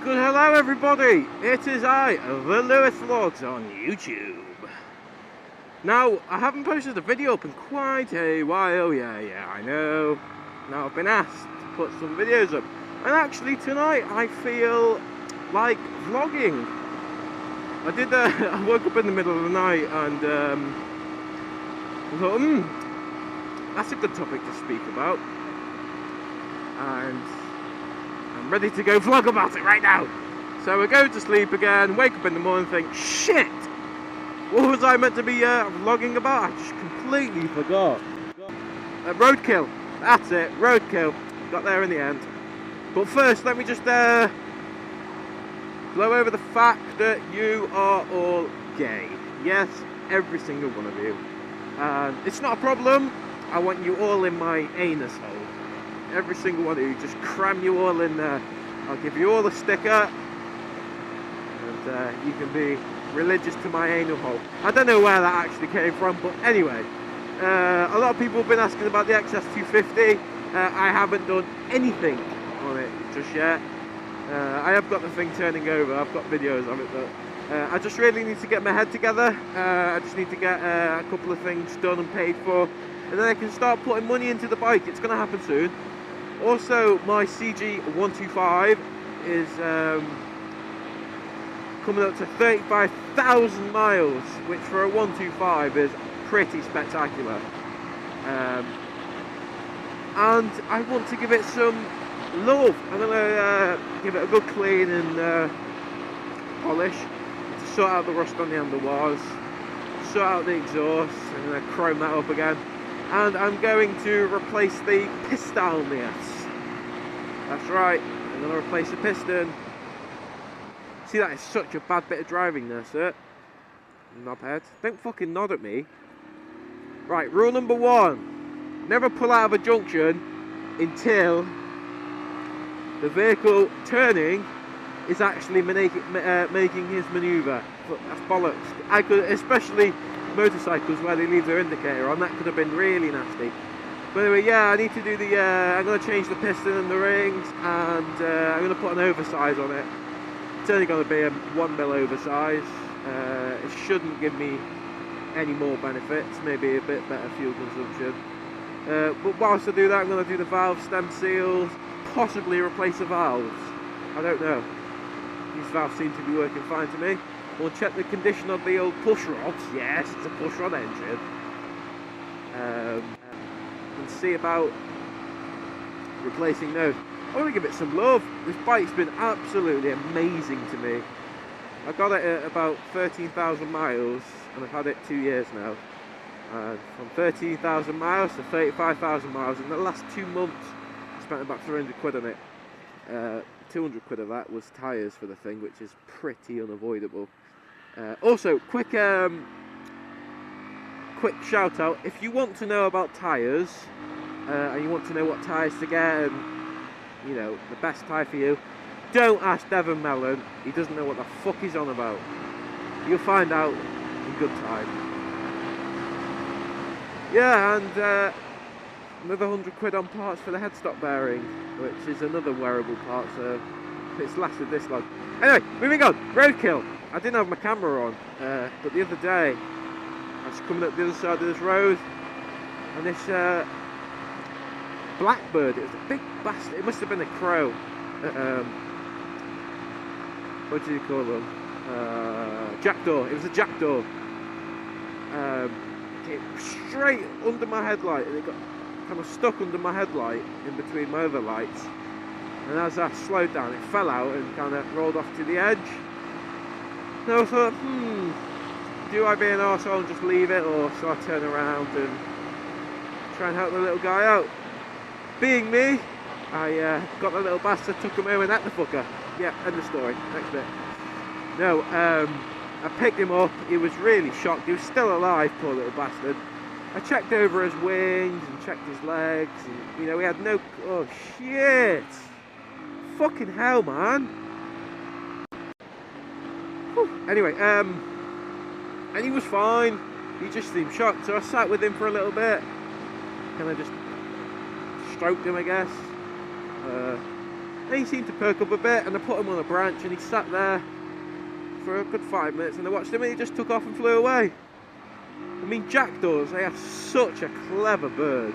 Good hello everybody, it is I, the Lewis Vlogs on YouTube. Now, I haven't posted a video up in quite a while, yeah, I know. Now I've been asked to put some videos up. And actually tonight I feel like vlogging. I woke up in the middle of the night and I thought, that's a good topic to speak about. And I'm ready to go vlog about it right now. So I go to sleep again, wake up in the morning and think, shit! What was I meant to be vlogging about? I just completely forgot. Roadkill, that's it, Roadkill. Got there in the end. But first, let me just blow over the fact that you are all gay. Yes, every single one of you. And it's not a problem. I want you all in my anus hole. Every single one of you, just cram you all in there. I'll give you all a sticker. And you can be religious to my anal hole. I don't know where that actually came from, but anyway. A lot of people have been asking about the XS250. I haven't done anything on it just yet. I have got the thing turning over. I've got videos of it, but I just really need to get my head together. I just need to get a couple of things done and paid for, and then I can start putting money into the bike. It's going to happen soon. Also, my CG125 is coming up to 35,000 miles, which for a 125 is pretty spectacular. And I want to give it some love. I'm going to give it a good clean and polish to sort out the rust on the handlebars, sort out the exhaust, and then chrome that up again. And I'm going to replace the piston. That's right, I'm going to replace the piston. See, that is such a bad bit of driving there, sir. Knobhead. Don't fucking nod at me. Right, rule number 1. Never pull out of a junction until the vehicle turning is actually making his manoeuvre. That's bollocks. Especially motorcycles where they leave their indicator on, that could have been really nasty. But anyway, yeah, I need to do the, I'm going to change the piston and the rings, and I'm going to put an oversize on it. It's only going to be a 1mm oversize. It shouldn't give me any more benefits, maybe a bit better fuel consumption. But whilst I do that, I'm going to do the valve stem seals, possibly replace the valves. I don't know. These valves seem to be working fine to me. We'll check the condition of the old push rods. Yes, it's a push rod engine. And see about replacing those. I want to give it some love. This bike's been absolutely amazing to me. I got it at about 13,000 miles and I've had it 2 years now. From 13,000 miles to 35,000 miles in the last 2 months. I spent about 300 quid on it. 200 quid of that was tyres for the thing, which is pretty unavoidable. Also, quick shout out, if you want to know about tyres and you want to know what tyres to get and you know the best tyre for you, don't ask Devon Mellon. He doesn't know what the fuck he's on about. You'll find out in good time. Yeah, and another 100 quid on parts for the headstock bearing, which is another wearable part, so it's lasted this long. Anyway, moving on. Roadkill. I didn't have my camera on, but the other day I was coming up the other side of this road, and this blackbird, it was a big bastard, it must have been a crow. What do you call them? Jackdaw. It was a jackdaw. It straight under my headlight, and it got kind of stuck under my headlight in between my other lights. And as I slowed down, it fell out and kind of rolled off to the edge. And I thought, do I be an arsehole and just leave it, or shall I turn around and try and help the little guy out? Being me, I got the little bastard, took him home and ate the fucker. Yeah, end of story. Next bit. No, I picked him up. He was really shocked. He was still alive, poor little bastard. I checked over his wings and checked his legs, and you know, he had no. Oh shit! Fucking hell, man. Whew. Anyway, and he was fine. He just seemed shocked, so I sat with him for a little bit. Kind of just stroked him, I guess. Then he seemed to perk up a bit, and I put him on a branch, and he sat there for a good 5 minutes, and I watched him, and he just took off and flew away. I mean, jackdaws, they are such a clever bird.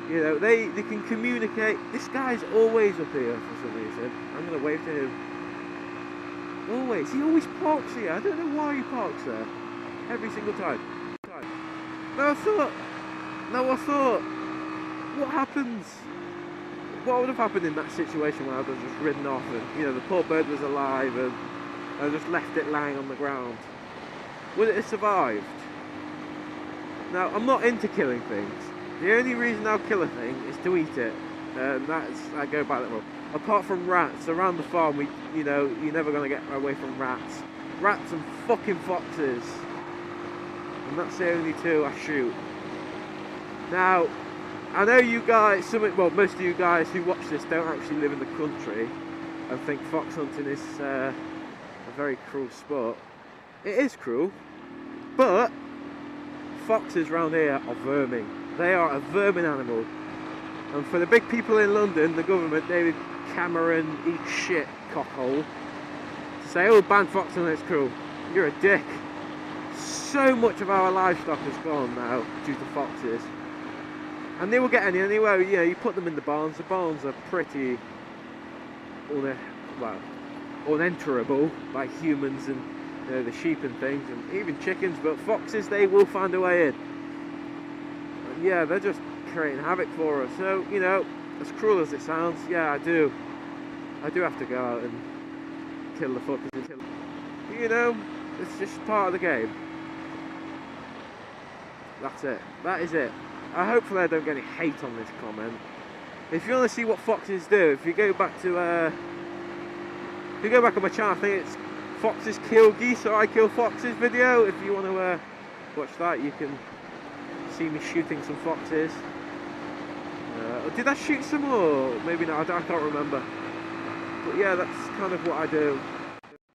You know, they can communicate. This guy's always up here for some reason. I'm going to wave to him. Always. He always parks here. I don't know why he parks there. Every single time. Now I thought, what happens? What would have happened in that situation when I was just ridden off and, you know, the poor bird was alive and I just left it lying on the ground? Would it have survived? Now, I'm not into killing things. The only reason I'll kill a thing is to eat it. I go back that road. Apart from rats, around the farm, you know, you're never going to get away from rats. Rats and fucking foxes. And that's the only two I shoot. Now, I know you guys, most of you guys who watch this don't actually live in the country and think fox hunting is a very cruel sport. It is cruel, but foxes around here are vermin. They are a vermin animal. And for the big people in London, the government, David Cameron, eat shit, cockhole, to say, oh, ban fox hunting, it's cruel. You're a dick. So much of our livestock has gone now due to foxes. And they will get any anywhere. You know, you put them in the barns. The barns are pretty, unenterable by humans and, you know, the sheep and things, and even chickens. But foxes, they will find a way in. And yeah, they're just creating havoc for us. So, you know, as cruel as it sounds, yeah, I do have to go out and kill the fuckers and kill them. You know, it's just part of the game. That's it. That is it. Hopefully I don't get any hate on this comment. If you want to see what foxes do, if you go back on my channel, I think it's Foxes Kill Geese or I Kill Foxes video. If you want to watch that, you can see me shooting some foxes. Did I shoot some or maybe not? I can't remember. But yeah, that's kind of what I do.